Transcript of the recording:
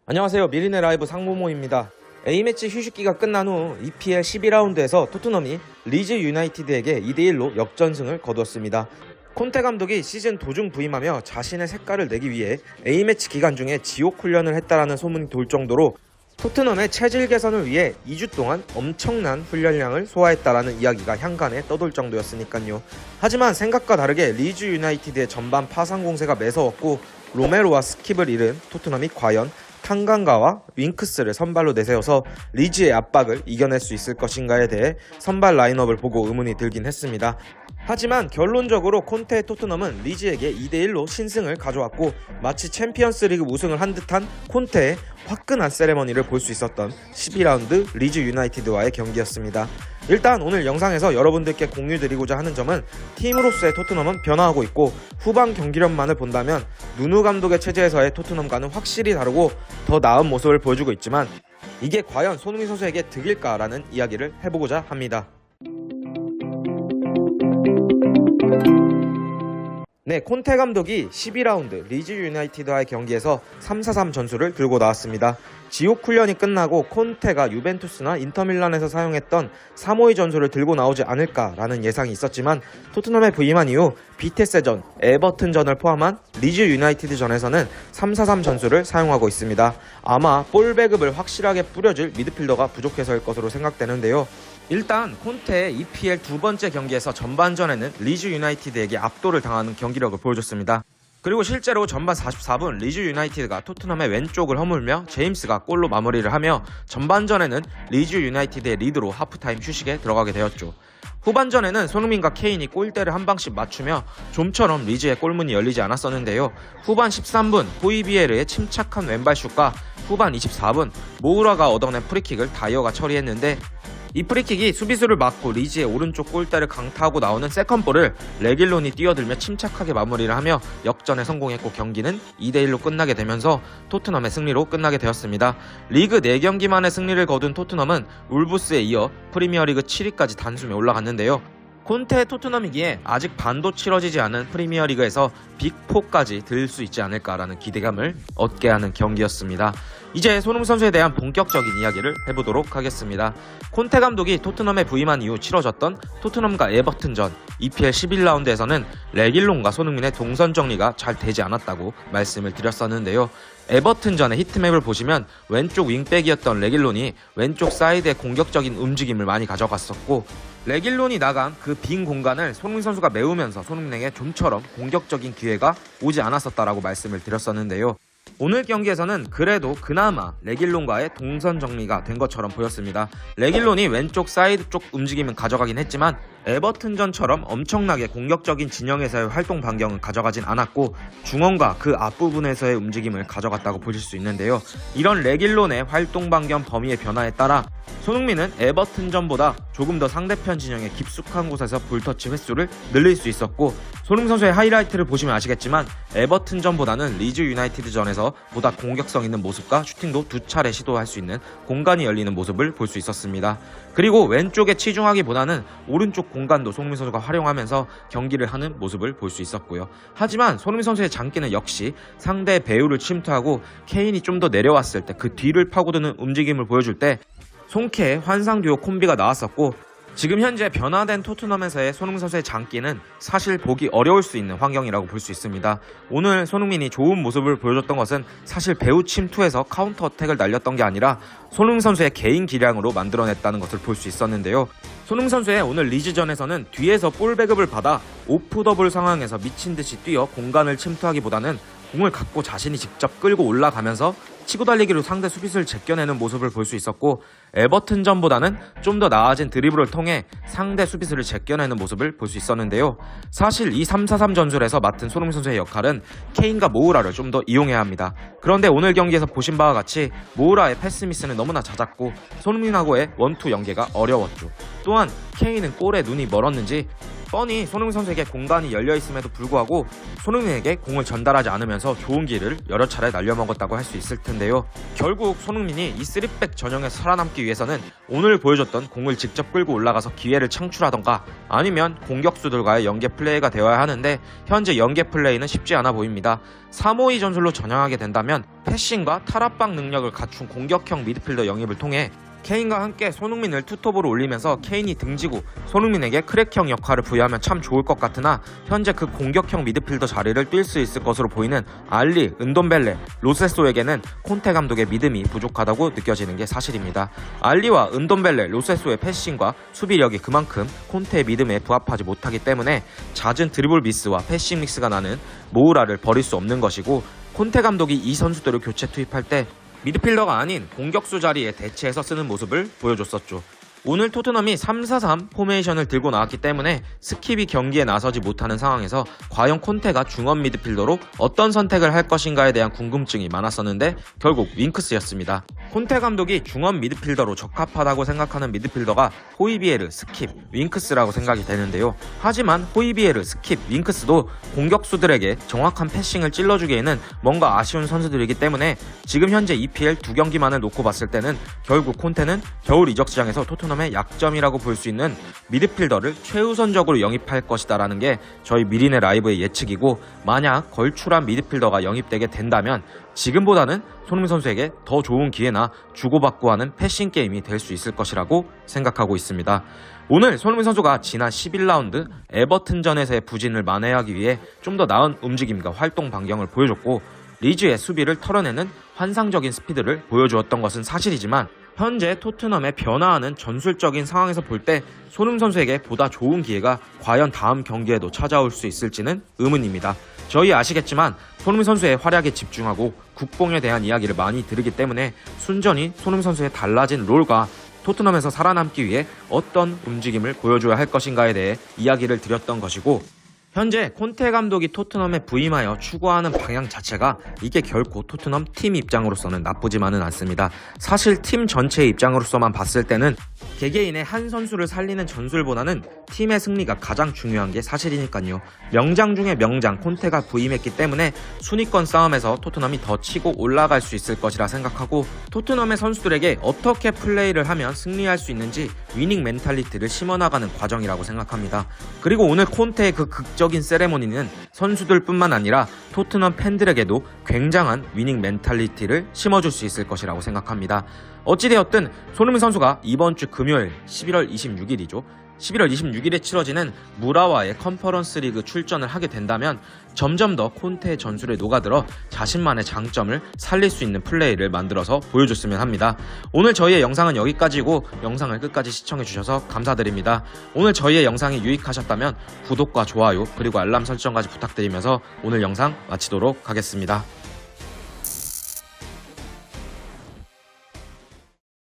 안녕하세요. 미리네 라이브 상무모입니다. A매치 휴식기가 끝난 후 EPL 12라운드에서 토트넘이 리즈 유나이티드에게 2대1로 역전승을 거두었습니다. 콘테 감독이 시즌 도중 부임하며 자신의 색깔을 내기 위해 A매치 기간 중에 지옥 훈련을 했다라는 소문이 돌 정도로 토트넘의 체질 개선을 위해 2주 동안 엄청난 훈련량을 소화했다라는 이야기가 향간에 떠돌 정도였으니까요. 하지만 생각과 다르게 리즈 유나이티드의 전반 파상 공세가 매서웠고 로메로와 스킵을 잃은 토트넘이 과연 탄강가와 윙크스를 선발로 내세워서 리즈의 압박을 이겨낼 수 있을 것인가에 대해 선발 라인업을 보고 의문이 들긴 했습니다. 하지만 결론적으로 콘테의 토트넘은 리즈에게 2대1로 신승을 가져왔고 마치 챔피언스리그 우승을 한 듯한 콘테의 화끈한 세레머니를 볼 수 있었던 12라운드 리즈 유나이티드와의 경기였습니다. 일단 오늘 영상에서 여러분들께 공유드리고자 하는 점은 팀으로서의 토트넘은 변화하고 있고 후반 경기력만을 본다면 누누 감독의 체제에서의 토트넘과는 확실히 다르고 더 나은 모습을 보여주고 있지만 이게 과연 손흥민 선수에게 득일까라는 이야기를 해보고자 합니다. 네, 콘테 감독이 12라운드 리즈 유나이티드와의 경기에서 3-4-3 전술을 들고 나왔습니다. 지옥 훈련이 끝나고 콘테가 유벤투스나 인터밀란에서 사용했던 3-5-2 전술을 들고 나오지 않을까라는 예상이 있었지만 토트넘에 부임한 이후 비테세전, 에버튼전을 포함한 리즈 유나이티드전에서는 3-4-3 전술을 사용하고 있습니다. 아마 볼 배급을 확실하게 뿌려줄 미드필더가 부족해서일 것으로 생각되는데요. 일단 콘테의 EPL 두 번째 경기에서 전반전에는 리즈 유나이티드에게 압도를 당하는 경기력을 보여줬습니다. 그리고 실제로 전반 44분 리즈 유나이티드가 토트넘의 왼쪽을 허물며 제임스가 골로 마무리를 하며 전반전에는 리즈 유나이티드의 리드로 하프타임 휴식에 들어가게 되었죠. 후반전에는 손흥민과 케인이 골대를 한 방씩 맞추며 좀처럼 리즈의 골문이 열리지 않았었는데요. 후반 13분 호이비에르의 침착한 왼발슛과 후반 24분 모우라가 얻어낸 프리킥을 다이어가 처리했는데 이 프리킥이 수비수를 막고 리즈의 오른쪽 골대를 강타하고 나오는 세컨볼을 레길론이 뛰어들며 침착하게 마무리를 하며 역전에 성공했고 경기는 2대1로 끝나게 되면서 토트넘의 승리로 끝나게 되었습니다. 리그 4경기 만에 승리를 거둔 토트넘은 울브스에 이어 프리미어리그 7위까지 단숨에 올라갔는데요. 콘테의 토트넘이기에 아직 반도 치러지지 않은 프리미어리그에서 빅4까지 들 수 있지 않을까라는 기대감을 얻게 하는 경기였습니다. 이제 손흥민 선수에 대한 본격적인 이야기를 해보도록 하겠습니다. 콘테 감독이 토트넘에 부임한 이후 치러졌던 토트넘과 에버튼전 EPL 11라운드에서는 레길론과 손흥민의 동선 정리가 잘 되지 않았다고 말씀을 드렸었는데요. 에버튼전의 히트맵을 보시면 왼쪽 윙백이었던 레길론이 왼쪽 사이드의 공격적인 움직임을 많이 가져갔었고 레길론이 나간 그 빈 공간을 손흥민 선수가 메우면서 손흥민에게 좀처럼 공격적인 기회가 오지 않았었다라고 말씀을 드렸었는데요. 오늘 경기에서는 그래도 그나마 레길론과의 동선 정리가 된 것처럼 보였습니다. 레길론이 왼쪽 사이드 쪽 움직임은 가져가긴 했지만 에버튼전처럼 엄청나게 공격적인 진영에서의 활동 반경은 가져가진 않았고 중원과 그 앞부분에서의 움직임을 가져갔다고 보실 수 있는데요. 이런 레길론의 활동 반경 범위의 변화에 따라 손흥민은 에버튼전보다 조금 더 상대편 진영의 깊숙한 곳에서 볼터치 횟수를 늘릴 수 있었고 손흥민 선수의 하이라이트를 보시면 아시겠지만 에버튼전보다는 리즈 유나이티드전에서 보다 공격성 있는 모습과 슈팅도 2차례 시도할 수 있는 공간이 열리는 모습을 볼 수 있었습니다. 그리고 왼쪽에 치중하기보다는 오른쪽 공간도 손흥민 선수가 활용하면서 경기를 하는 모습을 볼 수 있었고요. 하지만 손흥민 선수의 장기는 역시 상대의 배후를 침투하고 케인이 좀 더 내려왔을 때 그 뒤를 파고드는 움직임을 보여줄 때 송케의 환상 듀오 콤비가 나왔었고 지금 현재 변화된 토트넘에서의 손흥민 선수의 장기는 사실 보기 어려울 수 있는 환경이라고 볼 수 있습니다. 오늘 손흥민이 좋은 모습을 보여줬던 것은 사실 배후 침투해서 카운터 어택을 날렸던 게 아니라 손흥민 선수의 개인 기량으로 만들어냈다는 것을 볼 수 있었는데요. 손흥민 선수의 오늘 리즈전에서는 뒤에서 볼 배급을 받아 오프 더블 상황에서 미친듯이 뛰어 공간을 침투하기보다는 공을 갖고 자신이 직접 끌고 올라가면서 치고 달리기로 상대 수비수를 제껴내는 모습을 볼 수 있었고 에버튼전보다는 좀 더 나아진 드리블을 통해 상대 수비수를 제껴내는 모습을 볼 수 있었는데요. 사실 이 3-4-3 전술에서 맡은 손흥민 선수의 역할은 케인과 모우라를 좀 더 이용해야 합니다. 그런데 오늘 경기에서 보신 바와 같이 모우라의 패스 미스는 너무나 잦았고 손흥민하고의 원투 연계가 어려웠죠. 또한 케인은 골에 눈이 멀었는지 뻔히 손흥민 선수에게 공간이 열려있음에도 불구하고 손흥민에게 공을 전달하지 않으면서 좋은 기회를 여러 차례 날려먹었다고 할 수 있을 텐데요. 결국 손흥민이 이 3백 전형에서 살아남기 위해서는 오늘 보여줬던 공을 직접 끌고 올라가서 기회를 창출하던가 아니면 공격수들과의 연계 플레이가 되어야 하는데 현재 연계 플레이는 쉽지 않아 보입니다. 3-5-2 전술로 전향하게 된다면 패싱과 탈압박 능력을 갖춘 공격형 미드필더 영입을 통해 케인과 함께 손흥민을 투톱으로 올리면서 케인이 등지고 손흥민에게 크랙형 역할을 부여하면 참 좋을 것 같으나 현재 그 공격형 미드필더 자리를 뛸 수 있을 것으로 보이는 알리, 은돔벨레, 로세소에게는 콘테 감독의 믿음이 부족하다고 느껴지는 게 사실입니다. 알리와 은돔벨레, 로세소의 패싱과 수비력이 그만큼 콘테의 믿음에 부합하지 못하기 때문에 잦은 드리블 미스와 패싱 믹스가 나는 모우라를 버릴 수 없는 것이고 콘테 감독이 이 선수들을 교체 투입할 때 미드필더가 아닌 공격수 자리에 대체해서 쓰는 모습을 보여줬었죠. 오늘 토트넘이 3-4-3 포메이션을 들고 나왔기 때문에 스킵이 경기에 나서지 못하는 상황에서 과연 콘테가 중원 미드필더로 어떤 선택을 할 것인가에 대한 궁금증이 많았었는데 결국 윙크스였습니다. 콘테 감독이 중원 미드필더로 적합하다고 생각하는 미드필더가 호이비에르, 스킵, 윙크스라고 생각이 되는데요. 하지만 호이비에르, 스킵, 윙크스도 공격수들에게 정확한 패싱을 찔러주기에는 뭔가 아쉬운 선수들이기 때문에 지금 현재 EPL 2경기만을 놓고 봤을 때는 결국 콘테는 겨울 이적 시장에서 토트넘의 약점이라고 볼 수 있는 미드필더를 최우선적으로 영입할 것이다 라는 게 저희 미리네 라이브의 예측이고, 만약 걸출한 미드필더가 영입되게 된다면 지금보다는 손흥민 선수에게 더 좋은 기회나 주고받고 하는 패싱 게임이 될 수 있을 것이라고 생각하고 있습니다. 오늘 손흥민 선수가 지난 11라운드 에버튼전에서의 부진을 만회하기 위해 좀 더 나은 움직임과 활동 반경을 보여줬고 리즈의 수비를 털어내는 환상적인 스피드를 보여주었던 것은 사실이지만 현재 토트넘의 변화하는 전술적인 상황에서 볼 때 손흥민 선수에게 보다 좋은 기회가 과연 다음 경기에도 찾아올 수 있을지는 의문입니다. 저희 아시겠지만 손흥민 선수의 활약에 집중하고 국뽕에 대한 이야기를 많이 들으기 때문에 순전히 손흥민 선수의 달라진 롤과 토트넘에서 살아남기 위해 어떤 움직임을 보여줘야 할 것인가에 대해 이야기를 드렸던 것이고, 현재 콘테 감독이 토트넘에 부임하여 추구하는 방향 자체가 이게 결코 토트넘 팀 입장으로서는 나쁘지만은 않습니다. 사실 팀 전체의 입장으로서만 봤을 때는 개개인의 한 선수를 살리는 전술보다는 팀의 승리가 가장 중요한 게 사실이니까요. 명장 중에 명장 콘테가 부임했기 때문에 순위권 싸움에서 토트넘이 더 치고 올라갈 수 있을 것이라 생각하고, 토트넘의 선수들에게 어떻게 플레이를 하면 승리할 수 있는지 위닝 멘탈리티를 심어나가는 과정이라고 생각합니다. 그리고 오늘 콘테의 그 극적인 세레모니는 선수들뿐만 아니라 토트넘 팬들에게도 굉장한 위닝 멘탈리티를 심어줄 수 있을 것이라고 생각합니다. 어찌되었든 손흥민 선수가 이번 주 금요일 11월 26일이죠. 11월 26일에 치러지는 무라와의 컨퍼런스 리그 출전을 하게 된다면 점점 더 콘테의 전술에 녹아들어 자신만의 장점을 살릴 수 있는 플레이를 만들어서 보여줬으면 합니다. 오늘 저희의 영상은 여기까지고 영상을 끝까지 시청해주셔서 감사드립니다. 오늘 저희의 영상이 유익하셨다면 구독과 좋아요 그리고 알람 설정까지 부탁드리면서 오늘 영상 마치도록 하겠습니다.